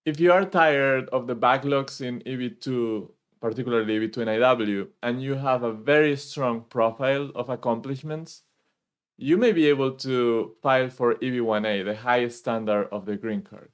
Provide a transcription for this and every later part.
If you are tired of the backlogs in EB2, particularly EB2NIW, and you have a very strong profile of accomplishments, you may be able to file for EB1A, the highest standard of the green card.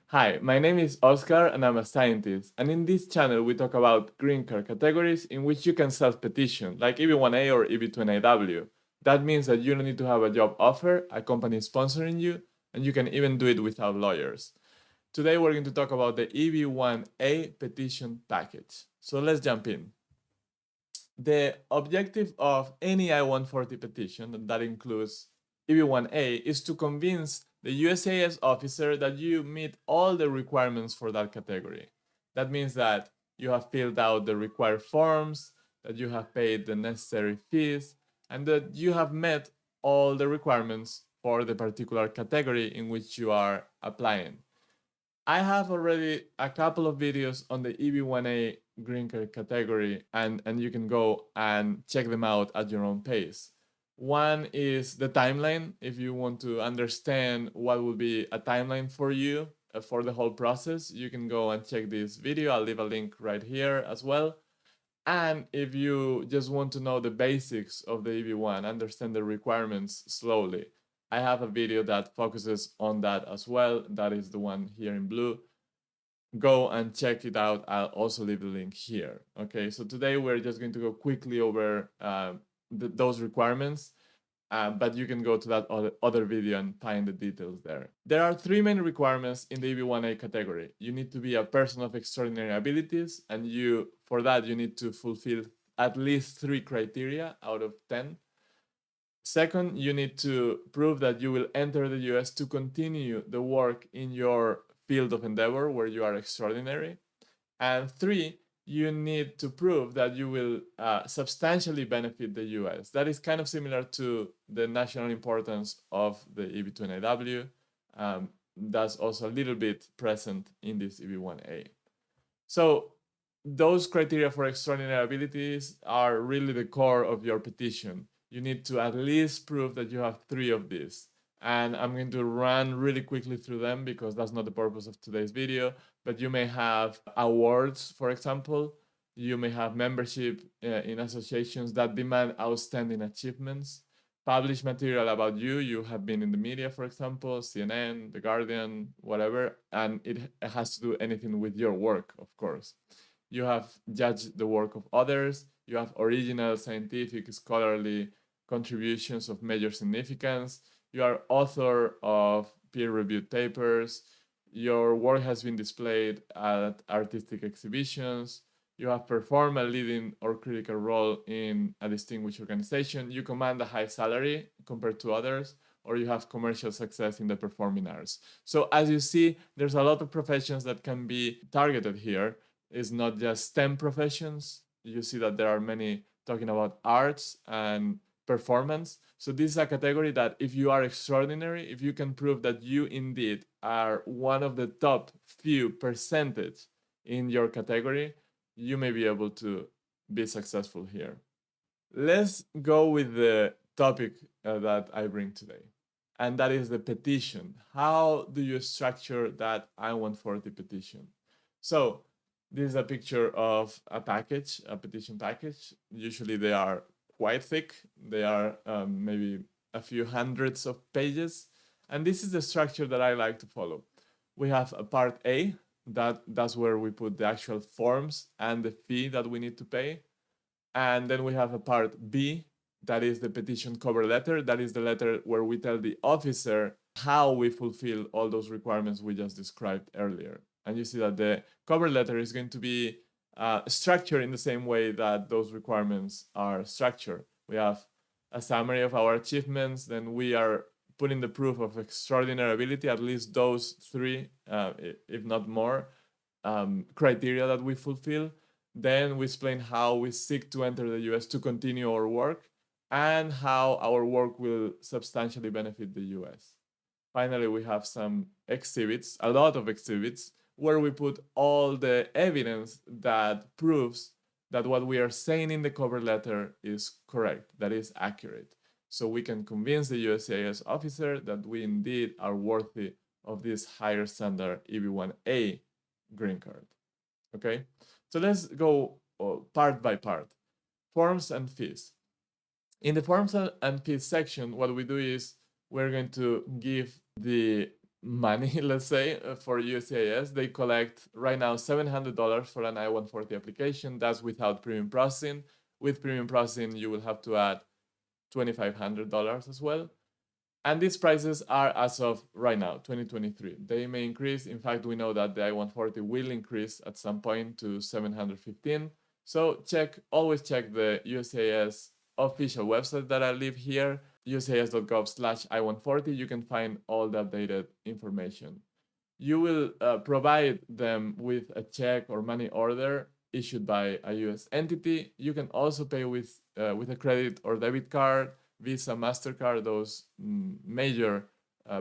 Hi, my name is Oscar and I'm a scientist, and in this channel we talk about green card categories in which you can self-petition, like EB1A or EB2NIW. That means that you don't need to have a job offer, a company sponsoring you, and you can even do it without lawyers. Today we're going to talk about the EB1A petition package. So let's jump in. The objective of any I-140 petition, and that includes EB1A, is to convince the USCIS officer that you meet all the requirements for that category. That means that you have filled out the required forms, that you have paid the necessary fees, and that you have met all the requirements for the particular category in which you are applying. I have already a couple of videos on the EB1A green card category, and you can go and check them out at your own pace. One is the timeline, if you want to understand what would be a timeline for you for the whole process, you can go and check this video. I'll leave a link right here as well. And if you just want to know the basics of the EB1, understand the requirements slowly, I have a video that focuses on that as well. That is the one here in blue. Go and check it out. I'll also leave the link here. Okay, so today we're just going to go quickly over those requirements, but you can go to that other video and find the details there. There are three main requirements in the EB1A category. You need to be a person of extraordinary abilities, and for that you need to fulfill at least 3 criteria out of 10. Second, you need to prove that you will enter the US to continue the work in your field of endeavor where you are extraordinary. And 3, you need to prove that you will substantially benefit the US. That is kind of similar to the national importance of the EB2NIW. That's also a little bit present in this EB1A. So those criteria for extraordinary abilities are really the core of your petition. You need to at least prove that you have 3 of these. And I'm going to run really quickly through them because that's not the purpose of today's video. But you may have awards, for example. You may have membership in associations that demand outstanding achievements. Publish material about you. You have been in the media, for example, CNN, The Guardian, whatever. And it has to do anything with your work, of course. You have judged the work of others. You have original scientific, scholarly contributions of major significance. You are author of peer-reviewed papers. Your work has been displayed at artistic exhibitions. You have performed a leading or critical role in a distinguished organization. You command a high salary compared to others, or you have commercial success in the performing arts. So as you see, there's a lot of professions that can be targeted here. It's not just STEM professions. You see that there are many talking about arts and performance. So this is a category that if you are extraordinary, if you can prove that you indeed are one of the top few percentage in your category, you may be able to be successful here. Let's go with the topic that I bring today, and that is the petition. How do you structure that I-140 petition? So this is a picture of a package, a petition package. Usually they are quite thick. They are maybe a few hundreds of pages. And this is the structure that I like to follow. We have a part A, that's where we put the actual forms and the fee that we need to pay. And then we have a part B, that is the petition cover letter. That is the letter where we tell the officer how we fulfill all those requirements we just described earlier. And you see that the cover letter is going to be structured in the same way that those requirements are structured. We have a summary of our achievements, then we are putting the proof of extraordinary ability, at least those 3, if not more, criteria that we fulfill. Then we explain how we seek to enter the US to continue our work and how our work will substantially benefit the US. Finally, we have some exhibits, a lot of exhibits, where we put all the evidence that proves that what we are saying in the cover letter is correct, that is accurate. So we can convince the USCIS officer that we indeed are worthy of this higher standard EB1A green card. Okay, so let's go part by part. Forms and fees. In the forms and fees section, what we do is we're going to give the money, let's say, for USCIS. They collect right now $700 for an I-140 application. That's without premium processing. With premium processing, you will have to add $2,500 as well. And these prices are as of right now, 2023. They may increase. In fact, we know that the I-140 will increase at some point to 715. So always check the USCIS official website that I leave here, uscis.gov/I-140. You can find all the updated information. You will provide them with a check or money order issued by a US entity. You can also pay with a credit or debit card, Visa, MasterCard, those major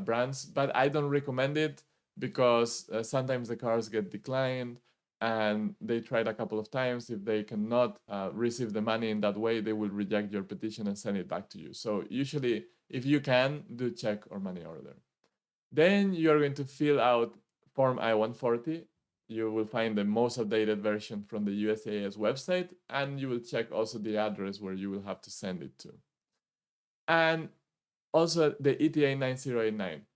brands, but I don't recommend it because sometimes the cards get declined and they tried a couple of times. If they cannot receive the money in that way, they will reject your petition and send it back to you. So usually, if you can, do check or money order. Then you're going to fill out Form I-140. You will find the most updated version from the USCIS website, and you will check also the address where you will have to send it to. And also the ETA 9089.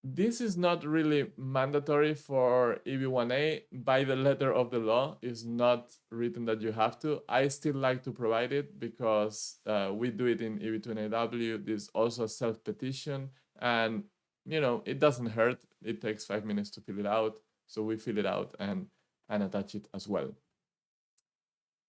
This is not really mandatory for EB1A. By the letter of the law, it's not written that you have to. I still like to provide it because we do it in EB2NAW. This is also a self-petition, and it doesn't hurt. It takes 5 minutes to fill it out, so we fill it out and attach it as well.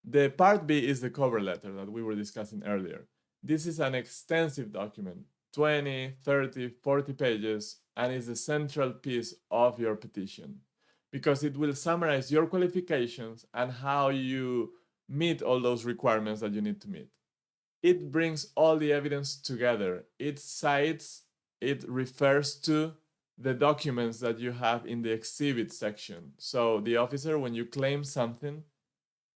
The part B is the cover letter that we were discussing earlier. This is an extensive document, 20, 30, 40 pages, and is the central piece of your petition because it will summarize your qualifications and how you meet all those requirements that you need to meet. It brings all the evidence together. It cites, it refers to the documents that you have in the exhibit section. So the officer, when you claim something,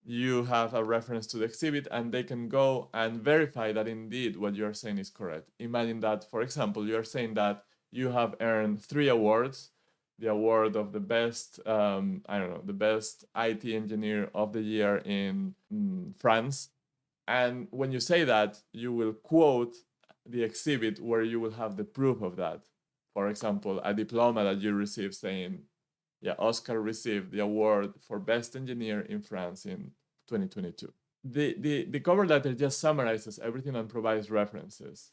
you have a reference to the exhibit and they can go and verify that indeed what you're saying is correct. Imagine that, for example, you're saying that you have earned 3 awards, the award of the best, the best IT engineer of the year in France. And when you say that, you will quote the exhibit where you will have the proof of that. For example, a diploma that you received saying, Oscar received the award for best engineer in France in 2022. The cover letter just summarizes everything and provides references.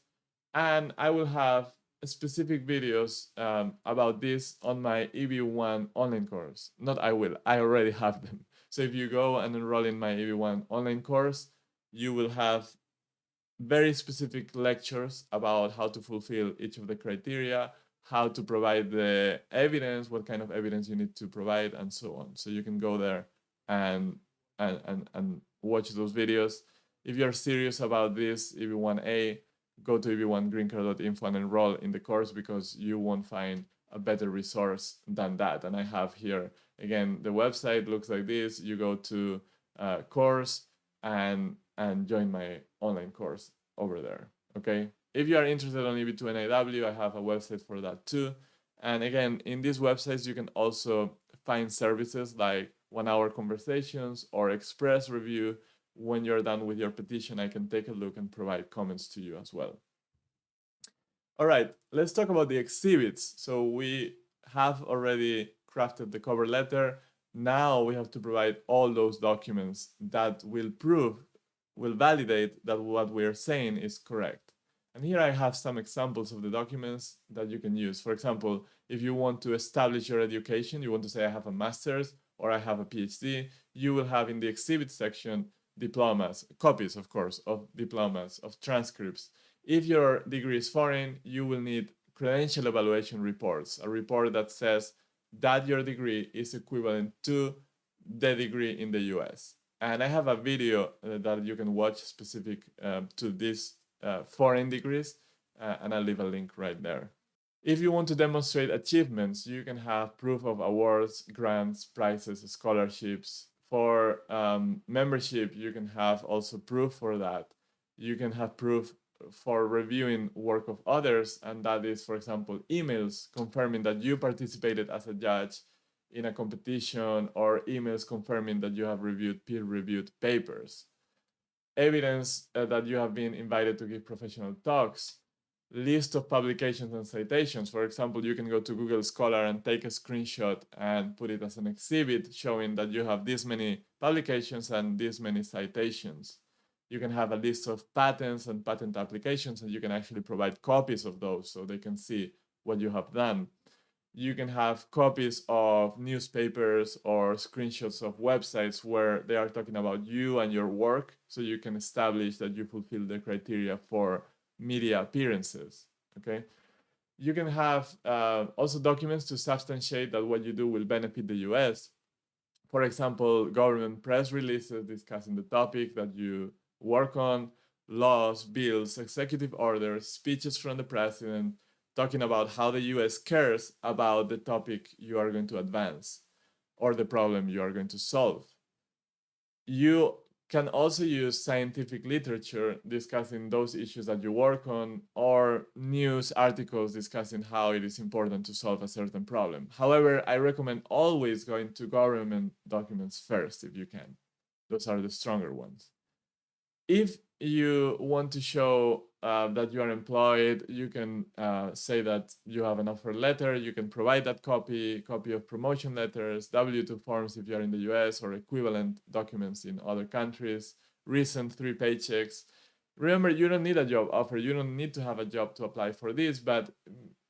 And I will have specific videos about this on my EB1 online course. I already have them. So if you go and enroll in my EB1 online course, you will have very specific lectures about how to fulfill each of the criteria, how to provide the evidence, what kind of evidence you need to provide, and so on. So you can go there and watch those videos. If you're serious about this EB1A, go to eb1greencard.info and enroll in the course because you won't find a better resource than that. And I have here, again, the website looks like this. You go to course and join my online course over there, okay? If you are interested on EB2NAW, I have a website for that too. And again, in these websites, you can also find services like 1-hour conversations or express review. When you're done with your petition, I can take a look and provide comments to you as well. All right, let's talk about the exhibits. So we have already crafted the cover letter. Now we have to provide all those documents that will validate that what we're saying is correct. And here I have some examples of the documents that you can use. For example, if you want to establish your education, you want to say I have a master's or I have a PhD, you will have in the exhibit section diplomas, copies, of course, of diplomas, of transcripts. If your degree is foreign, you will need credential evaluation reports, a report that says that your degree is equivalent to the degree in the US. And I have a video that you can watch specific to these foreign degrees, and I'll leave a link right there. If you want to demonstrate achievements, you can have proof of awards, grants, prizes, scholarships. For membership, you can have also proof for that. You can have proof for reviewing work of others, and that is, for example, emails confirming that you participated as a judge in a competition, or emails confirming that you have reviewed peer-reviewed papers. Evidence that you have been invited to give professional talks, list of publications and citations. For example, you can go to Google Scholar and take a screenshot and put it as an exhibit showing that you have this many publications and this many citations. You can have a list of patents and patent applications, and you can actually provide copies of those so they can see what you have done. You can have copies of newspapers or screenshots of websites where they are talking about you and your work, so you can establish that you fulfill the criteria for media appearances. Okay, you can have also documents to substantiate that what you do will benefit the US. For example, government press releases discussing the topic that you work on, laws, bills, executive orders, speeches from the president, talking about how the US cares about the topic you are going to advance or the problem you are going to solve. You can also use scientific literature discussing those issues that you work on, or news articles discussing how it is important to solve a certain problem. However, I recommend always going to government documents first if you can. Those are the stronger ones. If you want to show that you are employed, you can say that you have an offer letter. You can provide that copy of promotion letters, W-2 forms if you are in the US, or equivalent documents in other countries, recent 3 paychecks. Remember, you don't need a job offer. You don't need to have a job to apply for this, but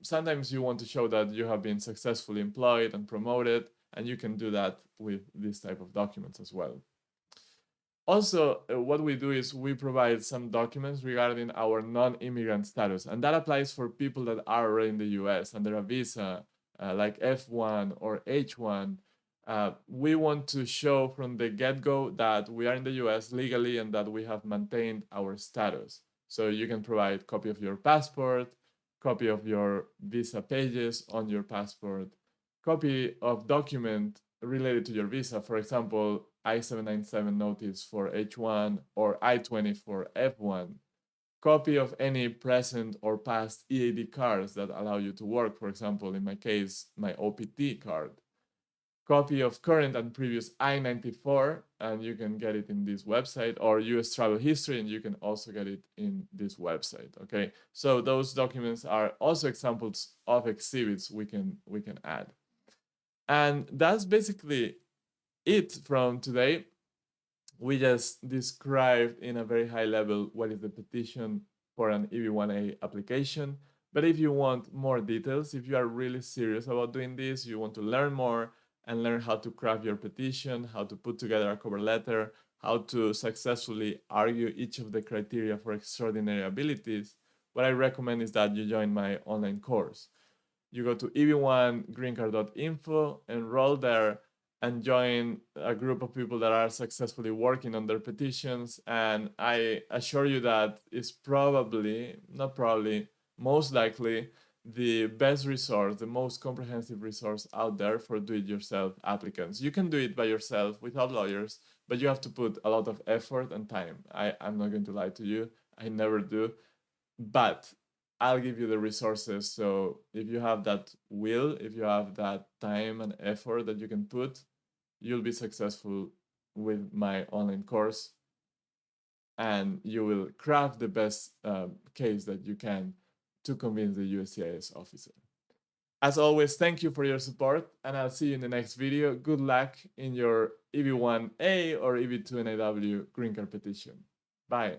sometimes you want to show that you have been successfully employed and promoted, and you can do that with this type of documents as well. Also, what we do is we provide some documents regarding our non-immigrant status, and that applies for people that are already in the US under a visa, like F1 or H1. We want to show from the get-go that we are in the US legally and that we have maintained our status. So you can provide copy of your passport, copy of your visa pages on your passport, copy of document related to your visa, for example, I-797 notice for H1 or I-20 for F1, copy of any present or past EAD cards that allow you to work, for example, in my case, my OPT card, copy of current and previous I-94, and you can get it in this website, or US travel history, and you can also get it in this website, okay? So those documents are also examples of exhibits we can add. And that's basically it from today. We just described in a very high level what is the petition for an EB1A application. But if you want more details, if you are really serious about doing this, you want to learn more and learn how to craft your petition, how to put together a cover letter, how to successfully argue each of the criteria for extraordinary abilities, what I recommend is that you join my online course. You go to eb1greencard.info, enroll there, and join a group of people that are successfully working on their petitions. And I assure you that it's most likely the best resource, the most comprehensive resource out there for do-it-yourself applicants. You can do it by yourself without lawyers, but you have to put a lot of effort and time. I'm not going to lie to you, I never do. But I'll give you the resources. So if you have that will, if you have that time and effort that you can put, you'll be successful with my online course, and you will craft the best case that you can to convince the USCIS officer. As always, thank you for your support, and I'll see you in the next video. Good luck in your EB1A or EB2NAW green card petition. Bye.